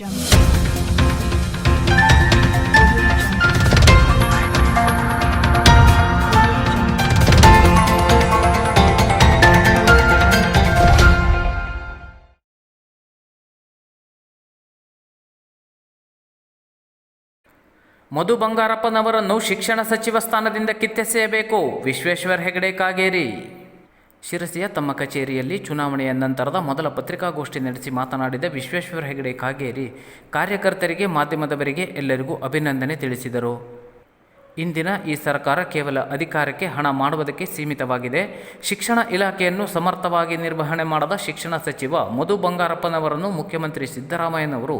ಮಧು ಬಂಗಾರಪ್ಪನವರನ್ನು ಶಿಕ್ಷಣ ಸಚಿವ ಸ್ಥಾನದಿಂದ ಕಿತ್ತೆಸೆಯಬೇಕು. ವಿಶ್ವೇಶ್ವರ ಹೆಗಡೆ ಕಾಗೇರಿ ಶಿರಸಿಯ ತಮ್ಮ ಕಚೇರಿಯಲ್ಲಿ ಚುನಾವಣೆಯ ನಂತರದ ಮೊದಲ ಪತ್ರಿಕಾಗೋಷ್ಠಿ ನಡೆಸಿ ಮಾತನಾಡಿದ ವಿಶ್ವೇಶ್ವರ ಹೆಗಡೆ ಕಾಗೇರಿ ಕಾರ್ಯಕರ್ತರಿಗೆ, ಮಾಧ್ಯಮದವರಿಗೆ ಎಲ್ಲರಿಗೂ ಅಭಿನಂದನೆ ತಿಳಿಸಿದರು. ಇಂದಿನ ಈ ಸರ್ಕಾರ ಕೇವಲ ಅಧಿಕಾರಕ್ಕೆ ಹಣ ಮಾಡುವುದಕ್ಕೆ ಸೀಮಿತವಾಗಿದೆ. ಶಿಕ್ಷಣ ಇಲಾಖೆಯನ್ನು ಸಮರ್ಥವಾಗಿ ನಿರ್ವಹಣೆ ಮಾಡದ ಶಿಕ್ಷಣ ಸಚಿವ ಮಧು ಬಂಗಾರಪ್ಪನವರನ್ನು ಮುಖ್ಯಮಂತ್ರಿ ಸಿದ್ದರಾಮಯ್ಯನವರು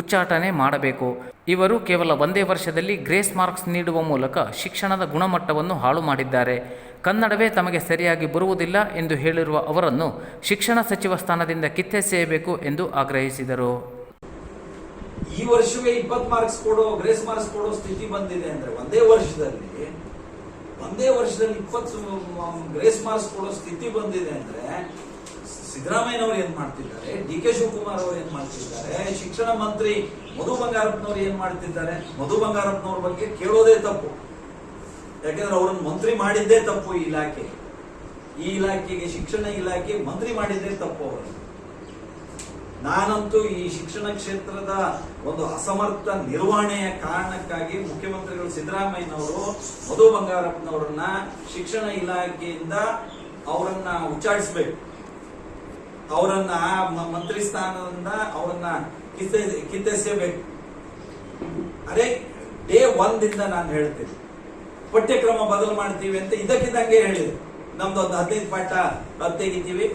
ಉಚ್ಚಾಟನೆ ಮಾಡಬೇಕು. ಇವರು ಕೇವಲ ಒಂದೇ ವರ್ಷದಲ್ಲಿ ಗ್ರೇಸ್ ಮಾರ್ಕ್ಸ್ ನೀಡುವ ಮೂಲಕ ಶಿಕ್ಷಣದ ಗುಣಮಟ್ಟವನ್ನು ಹಾಳು ಮಾಡಿದ್ದಾರೆ. ಕನ್ನಡವೇ ತಮಗೆ ಸರಿಯಾಗಿ ಬರುವುದಿಲ್ಲ ಎಂದು ಹೇಳಿರುವ ಅವರನ್ನು ಶಿಕ್ಷಣ ಸಚಿವ ಸ್ಥಾನದಿಂದ ಕಿತ್ತೆಸೆಯಬೇಕು ಎಂದು ಆಗ್ರಹಿಸಿದರು. ಈ ವರ್ಷವೇ 20 ಮಾರ್ಕ್ಸ್ ಕೊಡೋ, ಗ್ರೇಸ್ ಮಾರ್ಕ್ಸ್ ಕೊಡೋ ಸ್ಥಿತಿ ಬಂದಿದೆ ಅಂದ್ರೆ ಒಂದೇ ವರ್ಷದಲ್ಲಿ 20 ಗ್ರೇಸ್ ಮಾರ್ಕ್ಸ್ ಕೊಡೋ ಸ್ಥಿತಿ ಬಂದಿದೆ ಅಂದ್ರೆ ಸಿದ್ದರಾಮಯ್ಯನವರು ಏನ್ ಮಾಡ್ತಿದ್ದಾರೆ, ಡಿ ಕೆ ಶಿವಕುಮಾರ್ ಅವರು ಏನ್ ಮಾಡ್ತಿದ್ದಾರೆ, ಶಿಕ್ಷಣ ಮಂತ್ರಿ ಮಧು ಬಂಗಾರಪ್ಪನವರು ಏನ್ ಮಾಡ್ತಿದ್ದಾರೆ. ಮಧು ಬಂಗಾರಪ್ಪನವ್ರ ಬಗ್ಗೆ ಕೇಳೋದೇ ತಪ್ಪು. ಯಾಕಂದ್ರೆ ಅವರನ್ನು ಮಂತ್ರಿ ಮಾಡಿದ್ದೇ ತಪ್ಪು. ಈ ಇಲಾಖೆಗೆ ಶಿಕ್ಷಣ ಇಲಾಖೆ ಮಂತ್ರಿ ಮಾಡಿದ್ದೇ ತಪ್ಪು ಅವರು. ನಾನಂತೂ ಈ ಶಿಕ್ಷಣ ಕ್ಷೇತ್ರದ ಒಂದು ಅಸಮರ್ಥ ನಿರ್ವಹಣೆಯ ಕಾರಣಕ್ಕಾಗಿ ಮುಖ್ಯಮಂತ್ರಿಗಳು ಸಿದ್ದರಾಮಯ್ಯನವರು ಮಧು ಬಂಗಾರಪ್ಪನವರನ್ನ ಶಿಕ್ಷಣ ಇಲಾಖೆಯಿಂದ ಅವರನ್ನ ಉಚ್ಚಾಟಿಸಬೇಕು. ಅವರನ್ನ ಮಂತ್ರಿ ಸ್ಥಾನದಿಂದ ಅವರನ್ನ ಕಿತ್ತೆಸೆಯಬೇಕು. ಅರೆ ಡೇ 1 ದಿಂದ ನಾನು ಹೇಳ್ತೇನೆ, ಪಠ್ಯಕ್ರಮ ಬದಲು ಮಾಡ್ತೀವಿ ಅಂತ ಇದಕ್ಕಿದ್ದಂಗೆ ಹೇಳಿದ್ರು. ನಮ್ದು ಒಂದು 15 ಪಾಠ ಅದು ತೆಗಿತೀವಿ,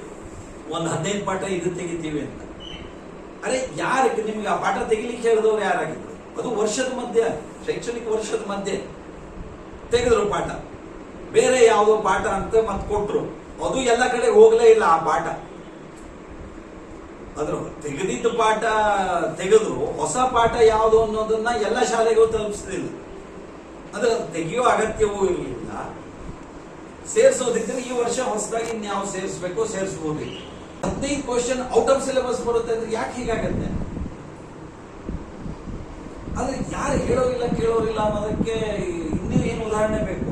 ಒಂದು 15 ಪಾಠ ಇದು ತೆಗಿತೀವಿ ಅಂತ. ಅರೆ ಯಾರಕ್ಕೆ ನಿಮ್ಗೆ ಆ ಪಾಠ ತೆಗಿಲಿಕ್ಕೆ ಹೇಳಿದವ್ರು ಯಾರಾಗಿದ್ರು? ಅದು ವರ್ಷದ ಮಧ್ಯೆ, ಶೈಕ್ಷಣಿಕ ವರ್ಷದ ಮಧ್ಯೆ ತೆಗೆದ್ರು ಪಾಠ. ಬೇರೆ ಯಾವುದೋ ಪಾಠ ಅಂತ ಮತ್ತೆ ಕೊಟ್ರು. ಅದು ಎಲ್ಲ ಕಡೆ ಹೋಗ್ಲೇ ಇಲ್ಲ ಆ ಪಾಠ. ಅದ್ರ ತೆಗೆದಿದ್ದ ಪಾಠ ತೆಗೆದ್ರು, ಹೊಸ ಪಾಠ ಯಾವುದು ಅನ್ನೋದನ್ನ ಎಲ್ಲ ಶಾಲೆಗೂ ತಲುಪಿಸಲಿಲ್ಲ. ಅದ್ರ ತೆಗೆಯೋ ಅಗತ್ಯವೂ ಇರಲಿಲ್ಲ. ಸೇರಿಸೋದಿದ್ರೆ ಈ ವರ್ಷ ಹೊಸದಾಗಿ ಇನ್ಯಾವ ಸೇರಿಸ್ಬೇಕು ಸೇರಿಸಬಹುದು. 15 ಕ್ವಶನ್ ಔಟ್ ಆಫ್ ಸಿಲೆಬಸ್ ಬರುತ್ತೆ ಅಂದ್ರೆ ಯಾಕೆ ಹೀಗಾಗತ್ತೆ? ಆದ್ರೆ ಯಾರು ಹೇಳೋರಿಲ್ಲ ಕೇಳೋರಿಲ್ಲ ಅನ್ನೋದಕ್ಕೆ ಇನ್ನೂ ಏನು ಉದಾಹರಣೆ ಬೇಕು?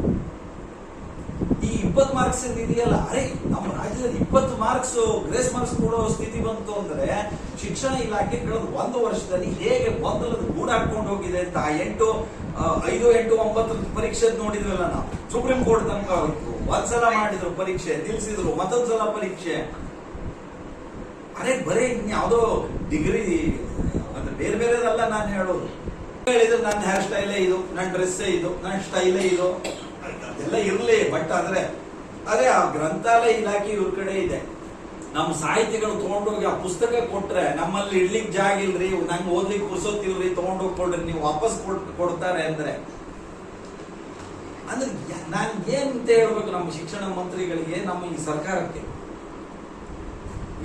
ಈ 20 ಮಾರ್ಕ್ಸ್ ಇದೆಯಲ್ಲ, ಅರೆ ನಮ್ಮ ರಾಜ್ಯದಲ್ಲಿ 20 ಮಾರ್ಕ್ಸ್ ಗ್ರೇಸ್ ಮಾರ್ಕ್ಸ್ ಕೊಡೋ ಸ್ಥಿತಿ ಬಂತು ಅಂದ್ರೆ ಶಿಕ್ಷಣ ಇಲಾಖೆ ಕಳೆದ 1 ವರ್ಷದಲ್ಲಿ ಹೇಗೆ ಗೊಂದಲದ ಗೂಡು ಹಾಕೊಂಡು ಹೋಗಿದೆ ಅಂತ 5, 8, 9 ಪರೀಕ್ಷೆ ನೋಡಿದ್ವಲ್ಲ ನಾವು. ಸುಪ್ರೀಂ ಕೋರ್ಟ್ ತನಕ ಹೋಯ್ತು. ಒಂದ್ಸಲ ಮಾಡಿದ್ರು ಪರೀಕ್ಷೆ, ನಿಲ್ಸಿದ್ರು, ಮತ್ತೊಂದ್ಸಲ ಪರೀಕ್ಷೆ. ಅರೆ ಬರೇ ಇನ್ಯಾವುದೋ ಡಿಗ್ರಿ ಅಂದ್ರೆ ಬೇರೆ ಬೇರೆದಲ್ಲ ನಾನು ಹೇಳೋದು. ಹೇಳಿದ್ರೆ ನನ್ನ ಹೇರ್ ಸ್ಟೈಲೇ ಇದು, ನನ್ನ ಡ್ರೆಸ್ಸೇ ಇದು, ನನ್ನ ಸ್ಟೈಲೇ ಇದು, ಅದೆಲ್ಲ ಇರ್ಲಿ. ಬಟ್ ಅದೇ ಆ ಗ್ರಂಥಾಲಯ ಇಲಾಖೆ ಇವ್ರ ಕಡೆ ಇದೆ. ನಮ್ಮ ಸಾಹಿತಿಗಳು ತಗೊಂಡೋಗಿ ಆ ಪುಸ್ತಕ ಕೊಟ್ರೆ ನಮ್ಮಲ್ಲಿ ಇಡ್ಲಿಕ್ಕೆ ಜಾಗ ಇಲ್ರಿ, ನಂಗೆ ಓದ್ಲಿಕ್ಕೆ ಪುರ್ಸೊತ್ತಿಲ್ರಿ, ತಗೊಂಡೋಗಿ ಕೊಡ್ರಿ, ನೀವು ವಾಪಸ್ ಕೊಡ್ತಾರೆ ಅಂದ್ರೆ ನಾನ್ ಏನ್ ಅಂತ ಹೇಳ್ಬೇಕು ನಮ್ಮ ಶಿಕ್ಷಣ ಮಂತ್ರಿಗಳಿಗೆ, ನಮ್ಮ ಈ ಸರ್ಕಾರಕ್ಕೆ?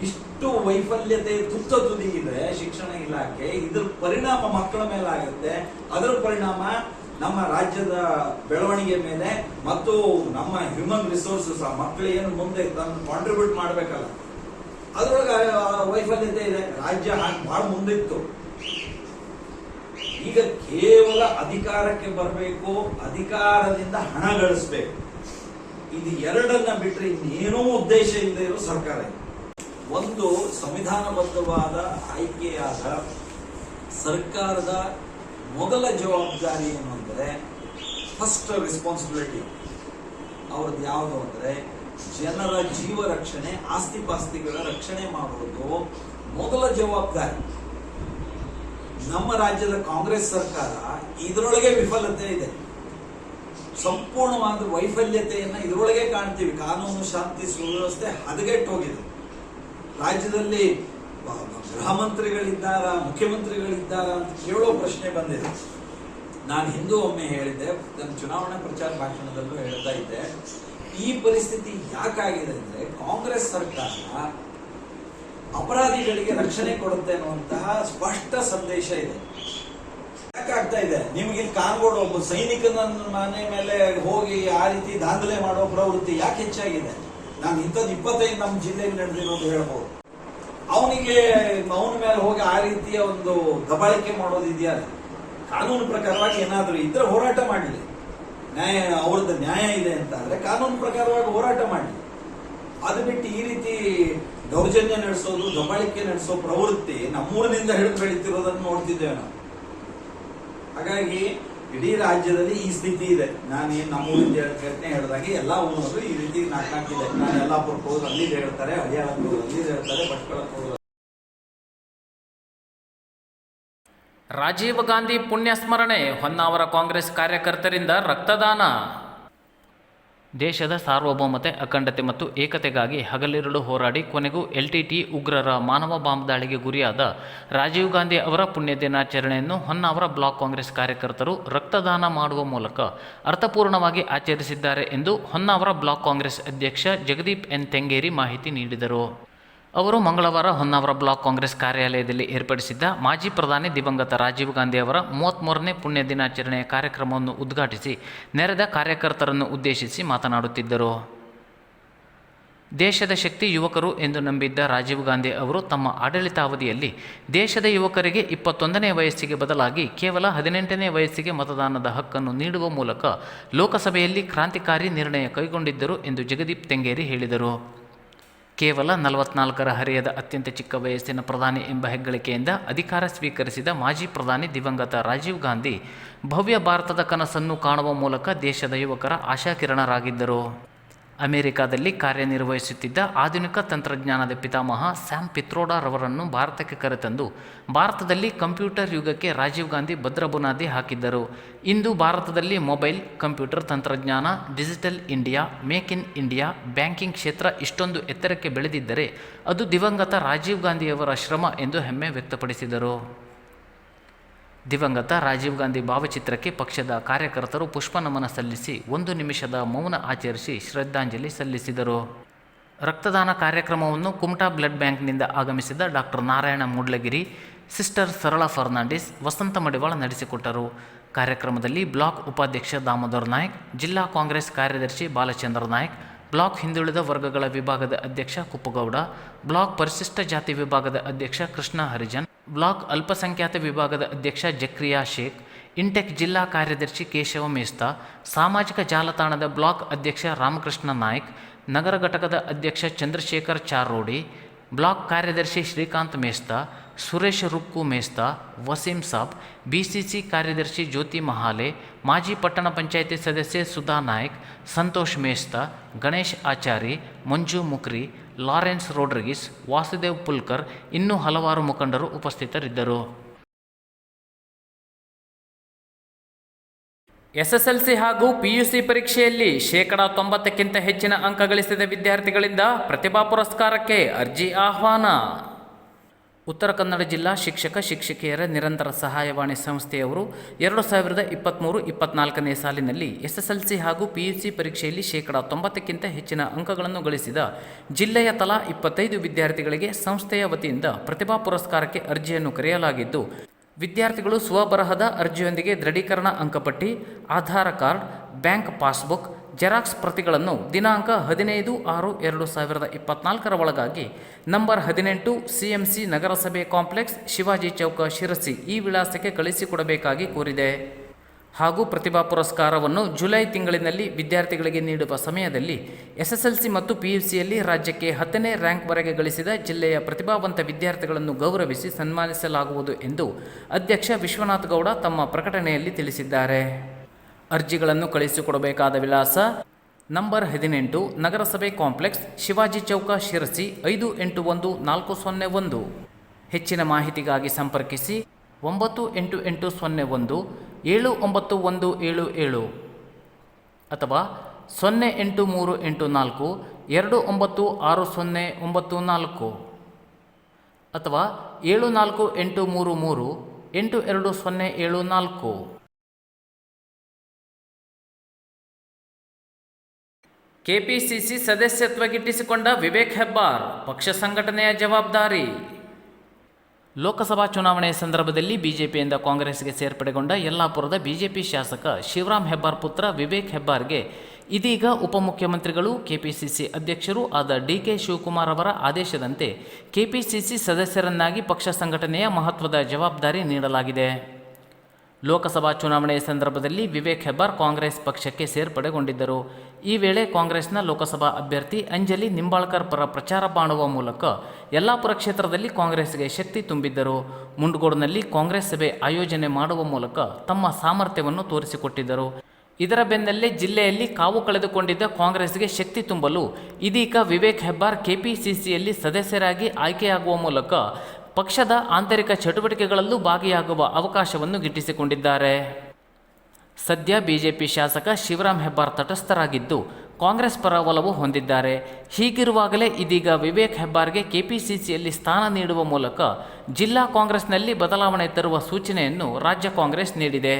ಇಷ್ಟು ವೈಫಲ್ಯತೆ ತುತ್ತ ತುದಿ ಇದೆ ಶಿಕ್ಷಣ ಇಲಾಖೆ. ಇದ್ರ ಪರಿಣಾಮ ಮಕ್ಕಳ ಮೇಲೆ ಆಗುತ್ತೆ. ಅದರ ಪರಿಣಾಮ ನಮ್ಮ ರಾಜ್ಯದ ಬೆಳವಣಿಗೆ ಮೇಲೆ ಮತ್ತು ನಮ್ಮ ಹ್ಯೂಮನ್ ರಿಸೋರ್ಸಸ್, ಆ ಮಕ್ಕಳು ಏನು ಮುಂದೆ ಕಾಂಟ್ರಿಬ್ಯೂಟ್ ಮಾಡ್ಬೇಕಲ್ಲ, ಅದ್ರೊಳಗೆ ವೈಫಲ್ಯತೆ ಇದೆ. ರಾಜ್ಯ ಬಹಳ ಮುಂದಿತ್ತು. ಈಗ ಕೇವಲ ಅಧಿಕಾರಕ್ಕೆ ಬರಬೇಕು, ಅಧಿಕಾರದಿಂದ ಹಣ ಗಳಿಸ್ಬೇಕು, ಇದು ಎರಡನ್ನ ಬಿಟ್ರೆ ಇನ್ನೇನೂ ಉದ್ದೇಶ ಇಲ್ಲದೆ ಇರೋ ಸರ್ಕಾರ ಇದೆ. ಒಂದು ಸಂವಿಧಾನಬದ್ಧವಾದ ಆಯ್ಕೆಯಾದ ಸರ್ಕಾರದ ಮೊದಲ ಜವಾಬ್ದಾರಿ ಏನು ಅಂದ್ರೆ, ಫಸ್ಟ್ ರೆಸ್ಪಾನ್ಸಿಬಿಲಿಟಿ ಅವ್ರದ್ದು ಯಾವುದು ಅಂದ್ರೆ ಜನರ ಜೀವ ರಕ್ಷಣೆ, ಆಸ್ತಿ ಪಾಸ್ತಿಗಳ ರಕ್ಷಣೆ ಮಾಡುವುದು ಮೊದಲ ಜವಾಬ್ದಾರಿ. ನಮ್ಮ ರಾಜ್ಯದ ಕಾಂಗ್ರೆಸ್ ಸರ್ಕಾರ ಇದರೊಳಗೆ ವಿಫಲತೆ ಇದೆ. ಸಂಪೂರ್ಣವಾದ ವೈಫಲ್ಯತೆಯನ್ನ ಇದರೊಳಗೆ ಕಾಣ್ತೀವಿ. ಕಾನೂನು ಶಾಂತಿ ಸುವ್ಯವಸ್ಥೆ ಹದಗೆಟ್ಟು ಹೋಗಿದೆ. ರಾಜ್ಯದಲ್ಲಿ ಗೃಹ ಮಂತ್ರಿಗಳಿದ್ದಾರ, ಮುಖ್ಯಮಂತ್ರಿಗಳಿದ್ದಾರ ಅಂತ ಕೇಳೋ ಪ್ರಶ್ನೆ ಬಂದಿದೆ. ನಾನು ಹಿಂದೂ ಒಮ್ಮೆ ಹೇಳಿದ್ದೆ, ನನ್ನ ಚುನಾವಣಾ ಪ್ರಚಾರ ಭಾಷಣದಲ್ಲೂ ಹೇಳ್ತಾ ಇದ್ದೆ, ಈ ಪರಿಸ್ಥಿತಿ ಯಾಕಾಗಿದೆ ಅಂದ್ರೆ ಕಾಂಗ್ರೆಸ್ ಸರ್ಕಾರ ಅಪರಾಧಿಗಳಿಗೆ ರಕ್ಷಣೆ ಕೊಡುತ್ತೆ ಅನ್ನುವಂತಹ ಸ್ಪಷ್ಟ ಸಂದೇಶ ಇದೆ. ಯಾಕಾಗ್ತಾ ಇದೆ? ನಿಮ್ಗೆ ಇಲ್ಲಿ ಕಾನ್ಗೋಡು ಒಬ್ಬ ಸೈನಿಕನ ಮನೆ ಮೇಲೆ ಹೋಗಿ ಆ ರೀತಿ ದಾಂಧಲೆ ಮಾಡೋ ಪ್ರವೃತ್ತಿ ಯಾಕೆ ಹೆಚ್ಚಾಗಿದೆ? ನಾನು ಇಂಥದ್ದು 25 ನಮ್ಮ ಜಿಲ್ಲೆಗೆ ನಡೆದಿರೋದು ಹೇಳ್ಬೋದು. ಅವನ ಮೇಲೆ ಹೋಗಿ ಆ ರೀತಿಯ ಒಂದು ದಬ್ಬಾಳಿಕೆ ಮಾಡೋದಿದೆಯಾ? ಕಾನೂನು ಪ್ರಕಾರವಾಗಿ ಏನಾದರೂ ಇದ್ರೆ ಹೋರಾಟ ಮಾಡಲಿ. ಅವ್ರದ್ದು ನ್ಯಾಯ ಇದೆ ಅಂತ ಆದ್ರೆ ಕಾನೂನು ಪ್ರಕಾರವಾಗಿ ಹೋರಾಟ ಮಾಡಲಿ. ಅದು ಬಿಟ್ಟು ಈ ರೀತಿ ದೌರ್ಜನ್ಯ ನಡೆಸೋದು, ದಬ್ಬಾಳಿಕೆ ನಡೆಸೋ ಪ್ರವೃತ್ತಿ ನಮ್ಮೂರಿನಿಂದ ಹಿಡಿದು ಬೆಳೀತಿರೋದನ್ನು ನೋಡ್ತಿದ್ದೇವೆ ನಾವು. ಹಾಗಾಗಿ ಇಡೀ ರಾಜ್ಯದಲ್ಲಿ ಈ ಸ್ಥಿತಿ ಇದೆ. ನಾನೇನು ನಮ್ಮೂರಿಂದ ಘಟನೆ ಹೇಳಿದಾಗೆ ಎಲ್ಲಾ ಊರವರು ಈ ರೀತಿ ನಾಟಕಾಗಿದೆ. ನಾನು ಯಲ್ಲಾಪುರಕ್ಕೆ ಹೋದ್ರೆ ಅಲ್ಲಿ ಹೇಳ್ತಾರೆ, ಹಳಿಯಾಳಕ್ಕೆ ಹೋದ್ರೆ ಅಲ್ಲಿ ಹೇಳ್ತಾರೆ, ಭಟ್ಕಳಕ್ಕೆ ಹೋದ್ರೆ. ರಾಜೀವ್ ಗಾಂಧಿ ಪುಣ್ಯ ಸ್ಮರಣೆ, ಹೊನ್ನಾವರ ಕಾಂಗ್ರೆಸ್ ಕಾರ್ಯಕರ್ತರಿಂದ ರಕ್ತದಾನ. ದೇಶದ ಸಾರ್ವಭೌಮತೆ, ಅಖಂಡತೆ ಮತ್ತು ಏಕತೆಗಾಗಿ ಹಗಲಿರುಳು ಹೋರಾಡಿ ಕೊನೆಗೂ LTTE ಉಗ್ರರ ಮಾನವ ಬಾಂಬ್ ದಾಳಿಗೆ ಗುರಿಯಾದ ರಾಜೀವ್ ಗಾಂಧಿ ಅವರ ಪುಣ್ಯ ದಿನಾಚರಣೆಯನ್ನು ಹೊನ್ನಾವರ ಬ್ಲಾಕ್ ಕಾಂಗ್ರೆಸ್ ಕಾರ್ಯಕರ್ತರು ರಕ್ತದಾನ ಮಾಡುವ ಮೂಲಕ ಅರ್ಥಪೂರ್ಣವಾಗಿ ಆಚರಿಸಿದ್ದಾರೆ ಎಂದು ಹೊನ್ನಾವರ ಬ್ಲಾಕ್ ಕಾಂಗ್ರೆಸ್ ಅಧ್ಯಕ್ಷ ಜಗದೀಪ್ ಎನ್ ತೆಂಗೇರಿ ಮಾಹಿತಿ ನೀಡಿದರು. ಅವರು ಮಂಗಳವಾರ ಹೊನ್ನಾವರ ಬ್ಲಾಕ್ ಕಾಂಗ್ರೆಸ್ ಕಾರ್ಯಾಲಯದಲ್ಲಿ ಏರ್ಪಡಿಸಿದ್ದ ಮಾಜಿ ಪ್ರಧಾನಿ ದಿವಂಗತ ರಾಜೀವ್ ಗಾಂಧಿ ಅವರ 33ನೇ ಪುಣ್ಯ ದಿನಾಚರಣೆಯ ಕಾರ್ಯಕ್ರಮವನ್ನು ಉದ್ಘಾಟಿಸಿ ನೆರೆದ ಕಾರ್ಯಕರ್ತರನ್ನು ಉದ್ದೇಶಿಸಿ ಮಾತನಾಡುತ್ತಿದ್ದರು. ದೇಶದ ಶಕ್ತಿ ಯುವಕರು ಎಂದು ನಂಬಿದ್ದ ರಾಜೀವ್ ಗಾಂಧಿ ಅವರು ತಮ್ಮ ಆಡಳಿತಾವಧಿಯಲ್ಲಿ ದೇಶದ ಯುವಕರಿಗೆ 21ನೇ ವಯಸ್ಸಿಗೆ ಬದಲಾಗಿ ಕೇವಲ 18ನೇ ವಯಸ್ಸಿಗೆ ಮತದಾನದ ಹಕ್ಕನ್ನು ನೀಡುವ ಮೂಲಕ ಲೋಕಸಭೆಯಲ್ಲಿ ಕ್ರಾಂತಿಕಾರಿ ನಿರ್ಣಯ ಕೈಗೊಂಡಿದ್ದರು ಎಂದು ಜಗದೀಪ್ ತೆಂಗೇರಿ ಹೇಳಿದರು. ಕೇವಲ 44ರ ಹರೆಯದ ಅತ್ಯಂತ ಚಿಕ್ಕ ವಯಸ್ಸಿನ ಪ್ರಧಾನಿ ಎಂಬ ಹೆಗ್ಗಳಿಕೆಯಿಂದ ಅಧಿಕಾರ ಸ್ವೀಕರಿಸಿದ ಮಾಜಿ ಪ್ರಧಾನಿ ದಿವಂಗತ ರಾಜೀವ್ ಗಾಂಧಿ ಭವ್ಯ ಭಾರತದ ಕನಸನ್ನು ಕಾಣುವ ಮೂಲಕ ದೇಶದ ಯುವಕರ ಆಶಾಕಿರಣರಾಗಿದ್ದರು. ಅಮೆರಿಕಾದಲ್ಲಿ ಕಾರ್ಯನಿರ್ವಹಿಸುತ್ತಿದ್ದ ಆಧುನಿಕ ತಂತ್ರಜ್ಞಾನದ ಪಿತಾಮಹ ಸ್ಯಾಮ್ ಪಿತ್ರೋಡಾರವರನ್ನು ಭಾರತಕ್ಕೆ ಕರೆತಂದು ಭಾರತದಲ್ಲಿ ಕಂಪ್ಯೂಟರ್ ಯುಗಕ್ಕೆ ರಾಜೀವ್ ಗಾಂಧಿ ಭದ್ರ ಬುನಾದಿ ಹಾಕಿದ್ದರು. ಇಂದು ಭಾರತದಲ್ಲಿ ಮೊಬೈಲ್, ಕಂಪ್ಯೂಟರ್ ತಂತ್ರಜ್ಞಾನ, digital India, make in India, banking ಕ್ಷೇತ್ರ ಇಷ್ಟೊಂದು ಎತ್ತರಕ್ಕೆ ಬೆಳೆದಿದ್ದರೆ ಅದು ದಿವಂಗತ ರಾಜೀವ್ ಗಾಂಧಿಯವರ ಶ್ರಮ ಎಂದು ಹೆಮ್ಮೆ ವ್ಯಕ್ತಪಡಿಸಿದರು. ದಿವಂಗತ ರಾಜೀವ್ ಗಾಂಧಿ ಭಾವಚಿತ್ರಕ್ಕೆ ಪಕ್ಷದ ಕಾರ್ಯಕರ್ತರು ಪುಷ್ಪ ನಮನ ಸಲ್ಲಿಸಿ 1 ನಿಮಿಷದ ಮೌನ ಆಚರಿಸಿ ಶ್ರದ್ಧಾಂಜಲಿ ಸಲ್ಲಿಸಿದರು. ರಕ್ತದಾನ ಕಾರ್ಯಕ್ರಮವನ್ನು ಕುಮಟಾ ಬ್ಲಡ್ ಬ್ಯಾಂಕ್ನಿಂದ ಆಗಮಿಸಿದ ಡಾಕ್ಟರ್ ನಾರಾಯಣ ಮೂಡ್ಲಗಿರಿ, ಸಿಸ್ಟರ್ ಸರಳಾ ಫರ್ನಾಂಡಿಸ್, ವಸಂತ ಮಡಿವಾಳ ನಡೆಸಿಕೊಟ್ಟರು. ಕಾರ್ಯಕ್ರಮದಲ್ಲಿ ಬ್ಲಾಕ್ ಉಪಾಧ್ಯಕ್ಷ ದಾಮೋದರ್ ನಾಯ್ಕ್, ಜಿಲ್ಲಾ ಕಾಂಗ್ರೆಸ್ ಕಾರ್ಯದರ್ಶಿ ಬಾಲಚಂದ್ರ ನಾಯ್ಕ್, ಬ್ಲಾಕ್ ಹಿಂದುಳಿದ ವರ್ಗಗಳ ವಿಭಾಗದ ಅಧ್ಯಕ್ಷ ಕುಪ್ಪಗೌಡ, ಬ್ಲಾಕ್ ಪರಿಶಿಷ್ಟ ಜಾತಿ ವಿಭಾಗದ ಅಧ್ಯಕ್ಷ ಕೃಷ್ಣ ಹರಿಜನ್, ಬ್ಲಾಕ್ ಅಲ್ಪಸಂಖ್ಯಾತ ವಿಭಾಗದ ಅಧ್ಯಕ್ಷ ಜಕ್ರಿಯಾ ಶೇಖ್, ಇಂಟೆಕ್ ಜಿಲ್ಲಾ ಕಾರ್ಯದರ್ಶಿ ಕೇಶವ ಮೇಸ್ತಾ, ಸಾಮಾಜಿಕ ಜಾಲತಾಣದ ಬ್ಲಾಕ್ ಅಧ್ಯಕ್ಷ ರಾಮಕೃಷ್ಣ ನಾಯ್ಕ್, ನಗರ ಘಟಕದ ಅಧ್ಯಕ್ಷ ಚಂದ್ರಶೇಖರ್ ಚಾರೋಡಿ, ಬ್ಲಾಕ್ ಕಾರ್ಯದರ್ಶಿ ಶ್ರೀಕಾಂತ್ ಮೇಸ್ತಾ, ಸುರೇಶ್ ರುಕ್ಕು ಮೇಸ್ತಾ, ವಸೀಂ ಸಾಬ್, BCC ಕಾರ್ಯದರ್ಶಿ ಜ್ಯೋತಿ ಮಹಾಲೆ, ಮಾಜಿ ಪಟ್ಟಣ ಪಂಚಾಯಿತಿ ಸದಸ್ಯೆ ಸುಧಾ ನಾಯ್ಕ್, ಸಂತೋಷ್ ಮೇಸ್ತಾ, ಗಣೇಶ್ ಆಚಾರಿ, ಮಂಜು ಮುಕ್ರಿ, ಲಾರೆನ್ಸ್ ರೋಡ್ರಿಗಿಸ್, ವಾಸುದೇವ್ ಪುಲ್ಕರ್ ಇನ್ನೂ ಹಲವಾರು ಮುಖಂಡರು ಉಪಸ್ಥಿತರಿದ್ದರು. SSLC ಹಾಗೂ PUC ಪರೀಕ್ಷೆಯಲ್ಲಿ 90%ಕ್ಕಿಂತ ಹೆಚ್ಚಿನ ಅಂಕ ಗಳಿಸಿದ ವಿದ್ಯಾರ್ಥಿಗಳಿಂದ ಪ್ರತಿಭಾ ಪುರಸ್ಕಾರಕ್ಕೆ ಅರ್ಜಿ ಆಹ್ವಾನ. ಉತ್ತರ ಕನ್ನಡ ಜಿಲ್ಲಾ ಶಿಕ್ಷಕ ಶಿಕ್ಷಕಿಯರ ನಿರಂತರ ಸಹಾಯವಾಣಿ ಸಂಸ್ಥೆಯವರು 2023-24ನೇ ಸಾಲಿನಲ್ಲಿ SSLC ಹಾಗೂ PUC ಪರೀಕ್ಷೆಯಲ್ಲಿ 90%ಕ್ಕಿಂತ ಹೆಚ್ಚಿನ ಅಂಕಗಳನ್ನು ಗಳಿಸಿದ ಜಿಲ್ಲೆಯ ತಲಾ 25 ವಿದ್ಯಾರ್ಥಿಗಳಿಗೆ ಸಂಸ್ಥೆಯ ವತಿಯಿಂದ ಪ್ರತಿಭಾ ಪುರಸ್ಕಾರಕ್ಕೆ ಅರ್ಜಿಯನ್ನು ಕರೆಯಲಾಗಿದ್ದು, ವಿದ್ಯಾರ್ಥಿಗಳು ಸ್ವಬರಹದ ಅರ್ಜಿಯೊಂದಿಗೆ ದೃಢೀಕರಣ ಅಂಕಪಟ್ಟಿ, Aadhaar card, bank passbook, xerox ಪ್ರತಿಗಳನ್ನು ದಿನಾಂಕ 15/6/2024ರ ಒಳಗಾಗಿ ನಂಬರ್ 18 CMC ನಗರಸಭೆ ಕಾಂಪ್ಲೆಕ್ಸ್, ಶಿವಾಜಿ ಚೌಕ, ಶಿರಸಿ ಈ ವಿಳಾಸಕ್ಕೆ ಕಳಿಸಿಕೊಡಬೇಕಾಗಿ ಕೋರಿದೆ. ಹಾಗೂ ಪ್ರತಿಭಾ ಪುರಸ್ಕಾರವನ್ನು ಜುಲೈ ತಿಂಗಳಿನಲ್ಲಿ ವಿದ್ಯಾರ್ಥಿಗಳಿಗೆ ನೀಡುವ ಸಮಯದಲ್ಲಿ SSLC ಮತ್ತು PUCಯಲ್ಲಿ ರಾಜ್ಯಕ್ಕೆ 10ನೇ ರ್ಯಾಂಕ್ವರೆಗೆ ಗಳಿಸಿದ ಜಿಲ್ಲೆಯ ಪ್ರತಿಭಾವಂತ ವಿದ್ಯಾರ್ಥಿಗಳನ್ನು ಗೌರವಿಸಿ ಸನ್ಮಾನಿಸಲಾಗುವುದು ಎಂದು ಅಧ್ಯಕ್ಷ ವಿಶ್ವನಾಥ್ ಗೌಡ ತಮ್ಮ ಪ್ರಕಟಣೆಯಲ್ಲಿ ತಿಳಿಸಿದ್ದಾರೆ. ಅರ್ಜಿಗಳನ್ನು ಕಳಿಸಿಕೊಡಬೇಕಾದ ವಿಳಾಸ ನಂಬರ್ 18 ನಗರಸಭೆ ಕಾಂಪ್ಲೆಕ್ಸ್, ಶಿವಾಜಿ ಚೌಕ, ಶಿರಸಿ 581401. ಹೆಚ್ಚಿನ ಮಾಹಿತಿಗಾಗಿ ಸಂಪರ್ಕಿಸಿ 9881 79177 ಅಥವಾ 08384 296094 ಅಥವಾ 74833 82074. ಕೆಪಿಸಿಸಿ ಸದಸ್ಯತ್ವ ಗಿಟ್ಟಿಸಿಕೊಂಡ ವಿವೇಕ್ ಹೆಬ್ಬಾರ್, ಪಕ್ಷ ಸಂಘಟನೆಯ ಜವಾಬ್ದಾರಿ. ಲೋಕಸಭಾ ಚುನಾವಣೆಯ ಸಂದರ್ಭದಲ್ಲಿ ಬಿಜೆಪಿಯಿಂದ ಕಾಂಗ್ರೆಸ್ಗೆ ಸೇರ್ಪಡೆಗೊಂಡ ಯಲ್ಲಾಪುರದ ಬಿಜೆಪಿ ಶಾಸಕ ಶಿವರಾಮ್ ಹೆಬ್ಬಾರ್ ಪುತ್ರ ವಿವೇಕ್ ಹೆಬ್ಬಾರ್ಗೆ ಇದೀಗ ಉಪಮುಖ್ಯಮಂತ್ರಿಗಳು ಕೆಪಿಸಿಸಿ ಅಧ್ಯಕ್ಷರೂ ಆದ ಡಿಕೆ ಶಿವಕುಮಾರ್ ಅವರ ಆದೇಶದಂತೆ ಕೆಪಿಸಿಸಿ ಸದಸ್ಯರನ್ನಾಗಿ ಪಕ್ಷ ಸಂಘಟನೆಯ ಮಹತ್ವದ ಜವಾಬ್ದಾರಿ ನೀಡಲಾಗಿದೆ. ಲೋಕಸಭಾ ಚುನಾವಣೆಯ ಸಂದರ್ಭದಲ್ಲಿ ವಿವೇಕ್ ಹೆಬ್ಬಾರ್ ಕಾಂಗ್ರೆಸ್ ಪಕ್ಷಕ್ಕೆ ಸೇರ್ಪಡೆಗೊಂಡಿದ್ದರು. ಈ ವೇಳೆ ಕಾಂಗ್ರೆಸ್ನ ಲೋಕಸಭಾ ಅಭ್ಯರ್ಥಿ ಅಂಜಲಿ ನಿಂಬಾಳ್ಕರ್ ಪರ ಪ್ರಚಾರ ಮಾಡುವ ಮೂಲಕ ಯಲ್ಲಾಪುರ ಕ್ಷೇತ್ರದಲ್ಲಿ ಕಾಂಗ್ರೆಸ್ಗೆ ಶಕ್ತಿ ತುಂಬಿದ್ದರು. ಮುಂಡಗೋಡ್ನಲ್ಲಿ ಕಾಂಗ್ರೆಸ್ ಸಭೆ ಆಯೋಜನೆ ಮಾಡುವ ಮೂಲಕ ತಮ್ಮ ಸಾಮರ್ಥ್ಯವನ್ನು ತೋರಿಸಿಕೊಟ್ಟಿದ್ದರು. ಇದರ ಬೆನ್ನಲ್ಲೇ ಜಿಲ್ಲೆಯಲ್ಲಿ ಕಾವು ಕಳೆದುಕೊಂಡಿದ್ದ ಕಾಂಗ್ರೆಸ್ಗೆ ಶಕ್ತಿ ತುಂಬಲು ಇದೀಗ ವಿವೇಕ್ ಹೆಬ್ಬಾರ್ ಕೆಪಿಸಿಸಿಯಲ್ಲಿ ಸದಸ್ಯರಾಗಿ ಆಯ್ಕೆಯಾಗುವ ಮೂಲಕ ಪಕ್ಷದ ಆಂತರಿಕ ಚಟುವಟಿಕೆಗಳಲ್ಲೂ ಭಾಗಿಯಾಗುವ ಅವಕಾಶವನ್ನು ಗಿಟ್ಟಿಸಿಕೊಂಡಿದ್ದಾರೆ. ಸದ್ಯ ಬಿಜೆಪಿ ಶಾಸಕ ಶಿವರಾಮ್ ಹೆಬ್ಬಾರ್ ತಟಸ್ಥರಾಗಿದ್ದು ಕಾಂಗ್ರೆಸ್ ಪರ ಒಲವು ಹೊಂದಿದ್ದಾರೆ. ಹೀಗಿರುವಾಗಲೇ ಇದೀಗ ವಿವೇಕ್ ಹೆಬ್ಬಾರ್ಗೆ ಕೆಪಿಸಿಸಿಯಲ್ಲಿ ಸ್ಥಾನ ನೀಡುವ ಮೂಲಕ ಜಿಲ್ಲಾ ಕಾಂಗ್ರೆಸ್ನಲ್ಲಿ ಬದಲಾವಣೆ ತರುವ ಸೂಚನೆಯನ್ನು ರಾಜ್ಯ ಕಾಂಗ್ರೆಸ್ ನೀಡಿದೆ.